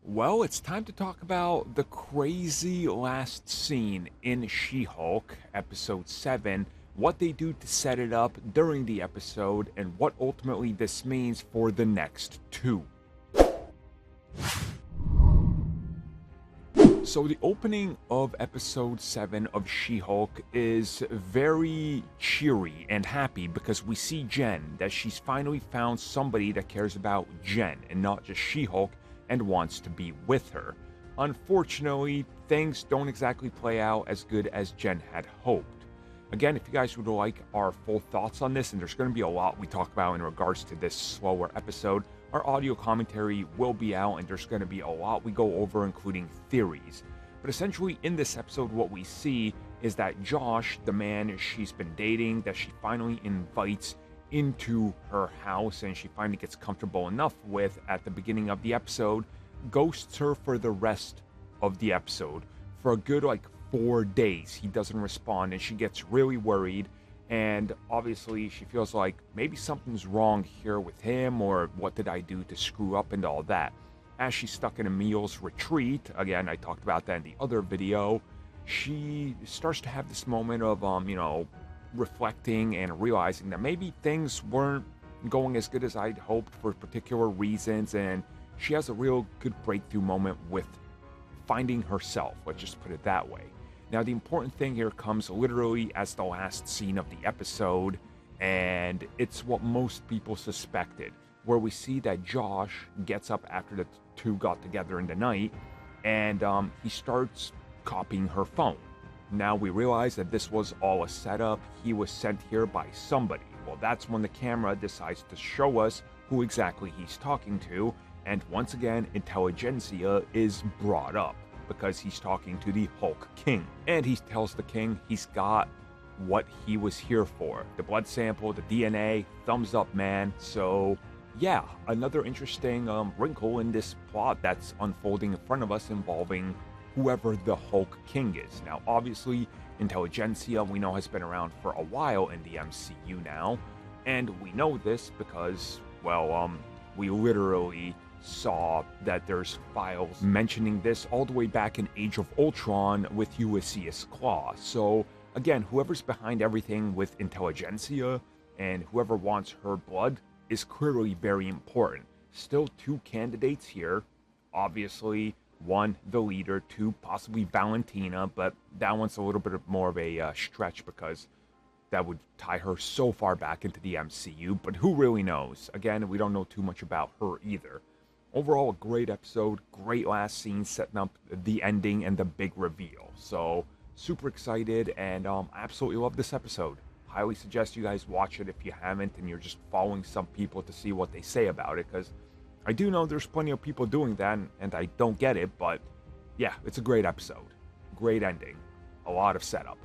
Well, it's time to talk about the crazy last scene in She-Hulk, episode 7, what they do to set it up during the episode, and what ultimately this means for the next two. So the opening of episode 7 of She-Hulk is very cheery and happy because we see Jen, that she's finally found somebody that cares about Jen and not just She-Hulk, and wants to be with her. Unfortunately, things don't exactly play out as good as Jen had hoped. Again, if you guys would like our full thoughts on this, and there's going to be a lot we talk about in regards to this slower episode, our audio commentary will be out, and there's going to be a lot we go over, including theories. But essentially, in this episode, what we see is that Josh, the man she's been dating, that she finally invites into her house and she finally gets comfortable enough with at the beginning of the episode, ghosts her for the rest of the episode. For a good 4 days, he doesn't respond and she gets really worried, and obviously she feels like maybe something's wrong here with him, or what did I do to screw up and all that. As she's stuck in Emil's retreat, again, I talked about that in the other video, she starts to have this moment of reflecting and realizing that maybe things weren't going as good as I'd hoped for particular reasons, and she has a real good breakthrough moment with finding herself, let's just put it that way. Now, the important thing here comes literally as the last scene of the episode, and it's what most people suspected, where we see that Josh gets up after the two got together in the night, and he starts copying her phone. Now we realize that this was all a setup. He was sent here by somebody. Well, that's when the camera decides to show us who exactly he's talking to, and once again, intelligentsia is brought up because he's talking to the Hulk King. And he tells the King he's got what he was here for. The blood sample, the DNA, thumbs up, man. So yeah, another interesting wrinkle in this plot that's unfolding in front of us involving whoever the Hulk King is. Now, obviously, intelligentsia we know has been around for a while in the MCU now, and we know this because, we literally saw that there's files mentioning this all the way back in Age of Ultron with Ulysses Claw. So, again, whoever's behind everything with intelligentsia and whoever wants her blood is clearly very important. Still two candidates here, obviously. One, the leader. Two, possibly Valentina, but that one's a little bit more of a stretch because that would tie her so far back into the MCU, but who really knows? Again, we don't know too much about her either. Overall, a great episode, great last scene setting up the ending and the big reveal. So, super excited, and I absolutely love this episode. Highly suggest you guys watch it if you haven't and you're just following some people to see what they say about it, because I do know there's plenty of people doing that, and I don't get it, but yeah, it's a great episode. Great ending. A lot of setup.